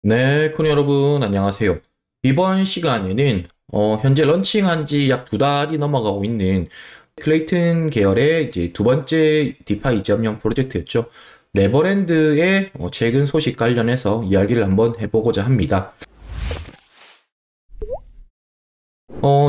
네, 쿤 여러분, 안녕하세요. 이번 시간에는 현재 런칭한 지 약 두 달이 넘어가고 있는 클레이튼 계열의 이제 두 번째 디파이 2.0 프로젝트였죠. 네버랜드의 최근 소식 관련해서 이야기를 한번 해보고자 합니다.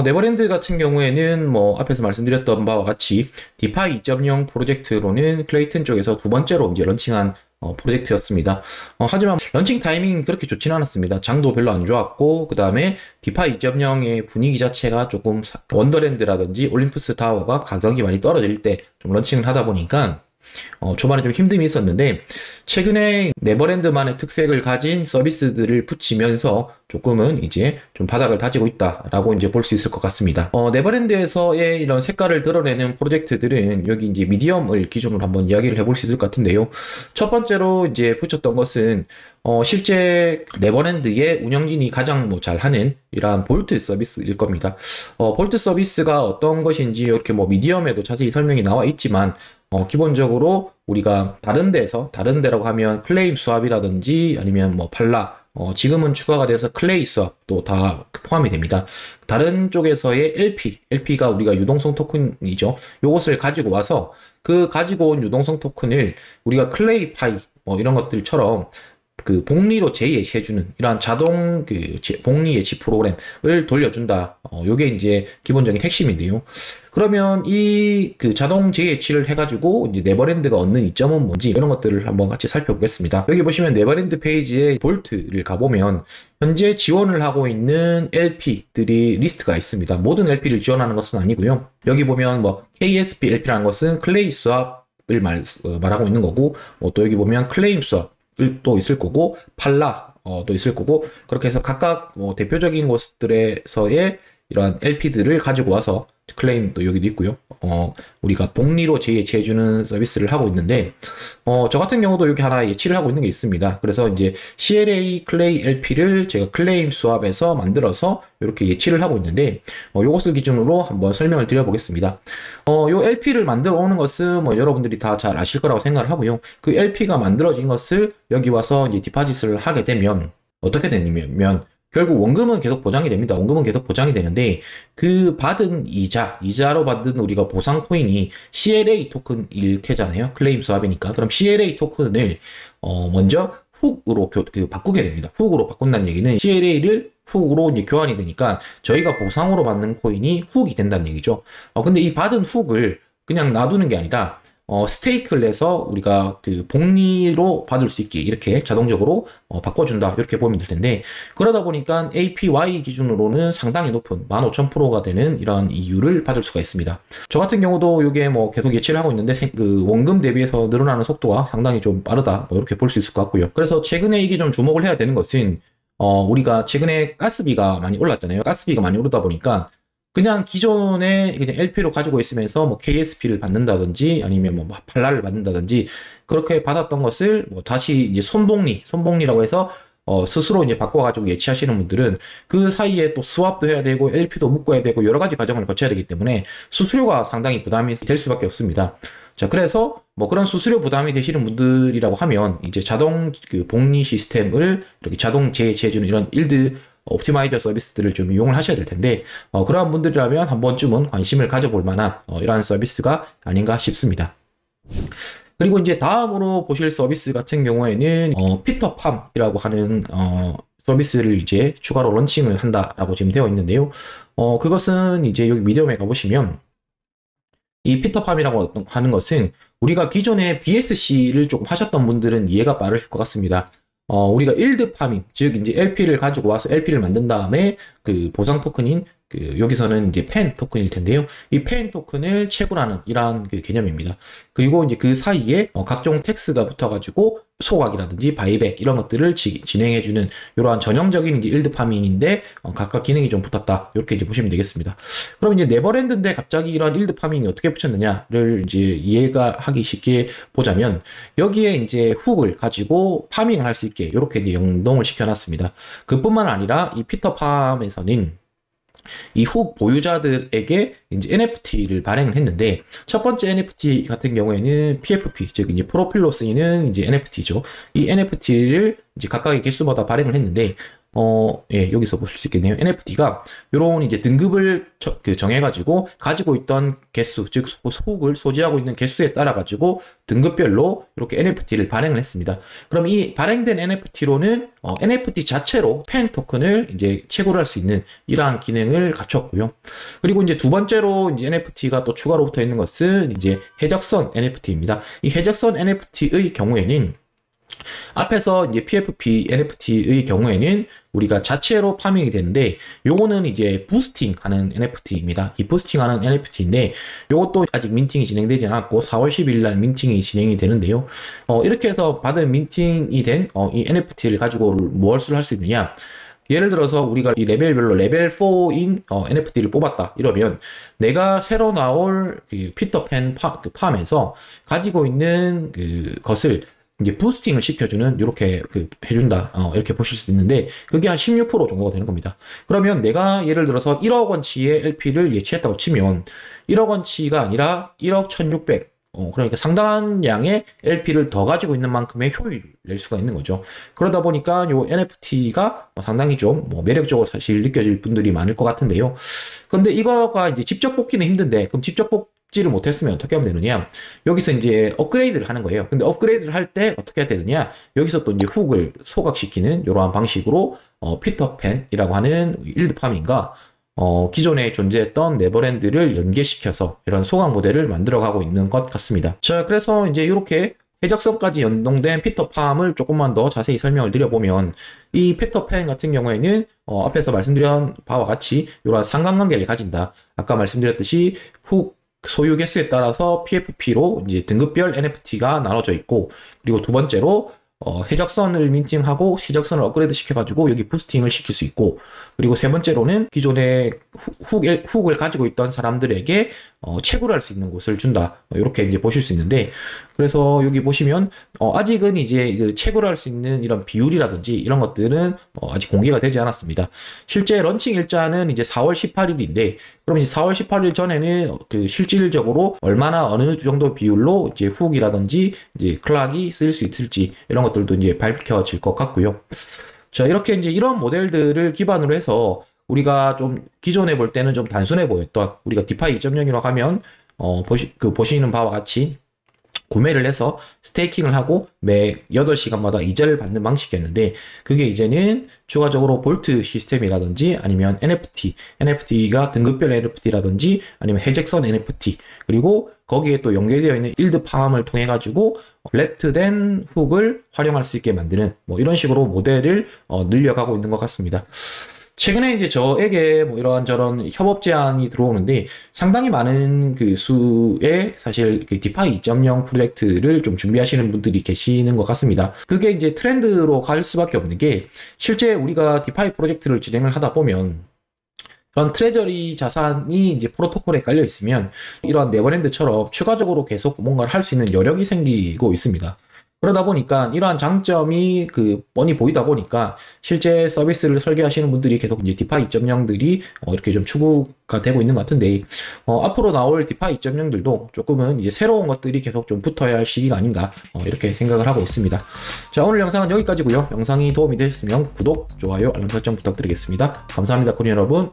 네버랜드 같은 경우에는 뭐 앞에서 말씀드렸던 바와 같이 디파이 2.0 프로젝트로는 클레이튼 쪽에서 두 번째로 이제 런칭한 프로젝트였습니다. 하지만 런칭 타이밍 그렇게 좋진 않았습니다. 장도 별로 안 좋았고 그 다음에 디파이 2.0의 분위기 자체가 조금 원더랜드라든지 올림푸스 타워가 가격이 많이 떨어질 때 좀 런칭을 하다 보니까 초반에 좀 힘듦이 있었는데 최근에 네버랜드만의 특색을 가진 서비스들을 붙이면서 조금은 이제 좀 바닥을 다지고 있다라고 이제 볼 수 있을 것 같습니다. 네버랜드에서의 이런 색깔을 드러내는 프로젝트들은 여기 이제 미디엄을 기준으로 한번 이야기를 해볼 수 있을 것 같은데요. 첫 번째로 이제 붙였던 것은 실제 네버랜드의 운영진이 가장 뭐 잘하는 이러한 볼트 서비스일 겁니다. 볼트 서비스가 어떤 것인지 이렇게 뭐 미디엄에도 자세히 설명이 나와 있지만 기본적으로 우리가 다른 데서, 다른 데라고 하면 클레임 수압이라든지 아니면 뭐 팔라, 지금은 추가가 돼서 클레이 수압도 다 포함이 됩니다. 다른 쪽에서의 LP가 우리가 유동성 토큰이죠. 요것을 가지고 와서 그 가지고 온 유동성 토큰을 우리가 클레이 파이, 이런 것들처럼 그 복리로 재예시해주는 이러한 자동 복리 예치 프로그램을 돌려준다. 요게 이제 기본적인 핵심인데요. 그러면 이 그 자동 재예치를 해가지고 이제 네버랜드가 얻는 이점은 뭔지 이런 것들을 한번 같이 살펴보겠습니다. 여기 보시면 네버랜드 페이지에 볼트를 가보면 현재 지원을 하고 있는 LP들이 리스트가 있습니다. 모든 LP를 지원하는 것은 아니고요. 여기 보면 뭐 KSP LP라는 것은 클레이 수압을 말하고 있는 거고, 또 여기 보면 클레임 수압 또 있을 거고 팔라 또 있을 거고, 그렇게 해서 각각 대표적인 곳들에서의 이러한 LP들을 가지고 와서 클레임도 여기도 있고요. 우리가 복리로 재예치해주는 서비스를 하고 있는데, 저 같은 경우도 여기 하나 예치를 하고 있는 게 있습니다. 그래서 이제 CLA 클레이 LP를 제가 클레임 수압에서 만들어서 이렇게 예치를 하고 있는데, 이것을 기준으로 한번 설명을 드려보겠습니다. 요 LP를 만들어 오는 것은 뭐 여러분들이 다 잘 아실 거라고 생각을 하고요. 그 LP가 만들어진 것을 여기 와서 이제 디파짓을 하게 되면 어떻게 되냐면, 결국 원금은 계속 보장이 됩니다. 원금은 계속 보장이 되는데 그 받은 이자로 받은 우리가 보상 코인이 CLA 토큰일 테잖아요. 클레임 수압이니까. 그럼 CLA 토큰을 먼저 훅으로 바꾸게 됩니다. 훅으로 바꾼다는 얘기는 CLA를 훅으로 이제 교환이 되니까 저희가 보상으로 받는 코인이 훅이 된다는 얘기죠. 근데 이 받은 훅을 그냥 놔두는 게 아니라 스테이크를 해서 우리가 그 복리로 받을 수 있게 이렇게 자동적으로 바꿔준다, 이렇게 보면 될 텐데, 그러다 보니까 APY 기준으로는 상당히 높은 15,000%가 되는 이런 이유를 받을 수가 있습니다. 저 같은 경우도 이게 뭐 계속 예치를 하고 있는데 그 원금 대비해서 늘어나는 속도가 상당히 좀 빠르다, 뭐 이렇게 볼 수 있을 것 같고요. 그래서 최근에 이게 좀 주목을 해야 되는 것은 우리가 최근에 가스비가 많이 올랐잖아요. 가스비가 많이 오르다 보니까 그냥 기존에 그냥 LP로 가지고 있으면서 뭐 KSP를 받는다든지 아니면 뭐 팔라를 받는다든지 그렇게 받았던 것을 뭐 다시 이제 손복리라고 해서 스스로 이제 바꿔가지고 예치하시는 분들은 그 사이에 또 스왑도 해야 되고 LP도 묶어야 되고 여러 가지 과정을 거쳐야 되기 때문에 수수료가 상당히 부담이 될 수밖에 없습니다. 자, 그래서 뭐 그런 수수료 부담이 되시는 분들이라고 하면 이제 자동 그 복리 시스템을 이렇게 자동 재해주는 이런 일드 옵티마이저 서비스들을 좀 이용을 하셔야 될 텐데, 그러한 분들이라면 한 번쯤은 관심을 가져볼 만한 이러한 서비스가 아닌가 싶습니다. 그리고 이제 다음으로 보실 서비스 같은 경우에는 피터팜이라고 하는 서비스를 이제 추가로 런칭을 한다라고 지금 되어 있는데요. 그것은 이제 여기 미디엄에 가보시면 이 피터팜이라고 하는 것은 우리가 기존에 BSC를 조금 하셨던 분들은 이해가 빠르실 것 같습니다. 우리가 일드 파밍, 즉 이제 LP를 가지고 와서 LP를 만든 다음에 그 보상 토큰인 여기서는 이제 펜 토큰일 텐데요. 이 펜 토큰을 채굴하는 이러한 그 개념입니다. 그리고 이제 그 사이에 각종 텍스가 붙어가지고 소각이라든지 바이백 이런 것들을 진행해주는 이러한 전형적인 이제 일드 파밍인데 각각 기능이 좀 붙었다, 이렇게 이제 보시면 되겠습니다. 그럼 이제 네버랜드인데 갑자기 이런 일드 파밍이 어떻게 붙였느냐를 이제 이해가 하기 쉽게 보자면, 여기에 이제 훅을 가지고 파밍을 할 수 있게 이렇게 이제 연동을 시켜놨습니다. 그뿐만 아니라 이 피터팜에서는 이 훅 보유자들에게 이제 NFT를 발행을 했는데, 첫 번째 NFT 같은 경우에는 PFP, 즉 이제 프로필로 쓰이는 이제 NFT죠. 이 NFT를 이제 각각의 개수마다 발행을 했는데, 예, 여기서 보실 수 있겠네요. NFT가 요런 이제 등급을 정해가지고 가지고 있던 개수, 즉 훅을 소지하고 있는 개수에 따라 가지고 등급별로 이렇게 NFT를 발행을 했습니다. 그럼 이 발행된 NFT로는 NFT 자체로 팬 토큰을 이제 채굴할 수 있는 이러한 기능을 갖췄고요. 그리고 이제 두 번째로 이제 NFT가 또 추가로 붙어 있는 것은 이제 해적선 NFT입니다. 이 해적선 NFT의 경우에는 앞에서 이제 PFP NFT의 경우에는 우리가 자체로 파밍이 되는데, 요거는 이제 부스팅 하는 NFT입니다. 이 부스팅 하는 NFT인데, 요것도 아직 민팅이 진행되지 않았고 4월 10일 날 민팅이 진행이 되는데요. 이렇게 해서 받은 민팅이 된 이 NFT를 가지고 무엇을 할 수 있느냐? 예를 들어서 우리가 이 레벨별로 레벨 4인 NFT를 뽑았다 이러면, 내가 새로 나올 그 피터팬 팜에서 가지고 있는 그 것을 이제 부스팅을 시켜주는, 이렇게 해준다, 이렇게 보실 수 있는데, 그게 한 16% 정도가 되는 겁니다. 그러면 내가 예를 들어서 1억 원치의 LP를 예치했다고 치면 1억 원치가 아니라 1억 1600, 그러니까 상당한 양의 LP를 더 가지고 있는 만큼의 효율을 낼 수가 있는 거죠. 그러다 보니까 요 NFT가 상당히 좀 매력적으로 사실 느껴질 분들이 많을 것 같은데요. 근데 이거가 이제 직접 뽑기는 힘든데, 그럼 직접 뽑지를 못했으면 어떻게 하면 되느냐? 여기서 이제 업그레이드를 하는 거예요. 근데 업그레이드를 할 때 어떻게 해야 되느냐? 여기서 또 이제 훅을 소각시키는 이러한 방식으로 피터팬이라고 하는 일드 파밍과 기존에 존재했던 네버랜드를 연계시켜서 이런 소각 모델을 만들어가고 있는 것 같습니다. 자, 그래서 이제 이렇게 해적선까지 연동된 피터팜을 조금만 더 자세히 설명을 드려보면, 이 피터팬 같은 경우에는 앞에서 말씀드린 바와 같이 이러한 상관관계를 가진다. 아까 말씀드렸듯이 훅 소유 개수에 따라서 PFP로 이제 등급별 NFT가 나눠져 있고, 그리고 두 번째로 해적선을 민팅하고 해적선을 업그레이드 시켜가지고 여기 부스팅을 시킬 수 있고, 그리고 세 번째로는 기존에 훅을 가지고 있던 사람들에게 채굴할 수 있는 곳을 준다. 이렇게 이제 보실 수 있는데, 그래서 여기 보시면 아직은 이제 그 채굴할 수 있는 이런 비율이라든지 이런 것들은 아직 공개가 되지 않았습니다. 실제 런칭 일자는 이제 4월 18일인데, 그럼 이제 4월 18일 전에는 그 실질적으로 얼마나 어느 정도 비율로 이제 훅이라든지 이제 클락이 쓰일 수 있을지 이런 것들도 이제 밝혀질 것 같고요. 자, 이렇게 이제 이런 모델들을 기반으로 해서 우리가 좀 기존에 볼 때는 좀 단순해 보였던, 우리가 디파이 2.0이라고 하면 보시는 바와 같이 구매를 해서 스테이킹을 하고 매 8시간마다 이자를 받는 방식이었는데, 그게 이제는 추가적으로 볼트 시스템이라든지 아니면 NFT가 등급별 NFT라든지 아니면 해적선 NFT, 그리고 거기에 또 연계되어 있는 일드 팜을 통해 가지고 랩트된 훅을 활용할 수 있게 만드는 이런 식으로 모델을 늘려가고 있는 것 같습니다. 최근에 이제 저에게 이러한저런 협업 제안이 들어오는데, 상당히 많은 그 수의 사실 그 디파이 2.0 프로젝트를 좀 준비하시는 분들이 계시는 것 같습니다. 그게 이제 트렌드로 갈 수밖에 없는 게, 실제 우리가 디파이 프로젝트를 진행을 하다 보면 그런 트레저리 자산이 이제 프로토콜에 깔려 있으면 이러한 네버랜드처럼 추가적으로 계속 뭔가를 할 수 있는 여력이 생기고 있습니다. 그러다 보니까 이러한 장점이 뻔히 보이다 보니까 실제 서비스를 설계하시는 분들이 계속 이제 디파이 2.0들이 이렇게 좀 추구가 되고 있는 것 같은데, 앞으로 나올 디파이 2.0들도 조금은 이제 새로운 것들이 계속 좀 붙어야 할 시기가 아닌가, 이렇게 생각을 하고 있습니다. 자, 오늘 영상은 여기까지고요. 영상이 도움이 되셨으면 구독, 좋아요, 알람 설정 부탁드리겠습니다. 감사합니다, 코리안 여러분.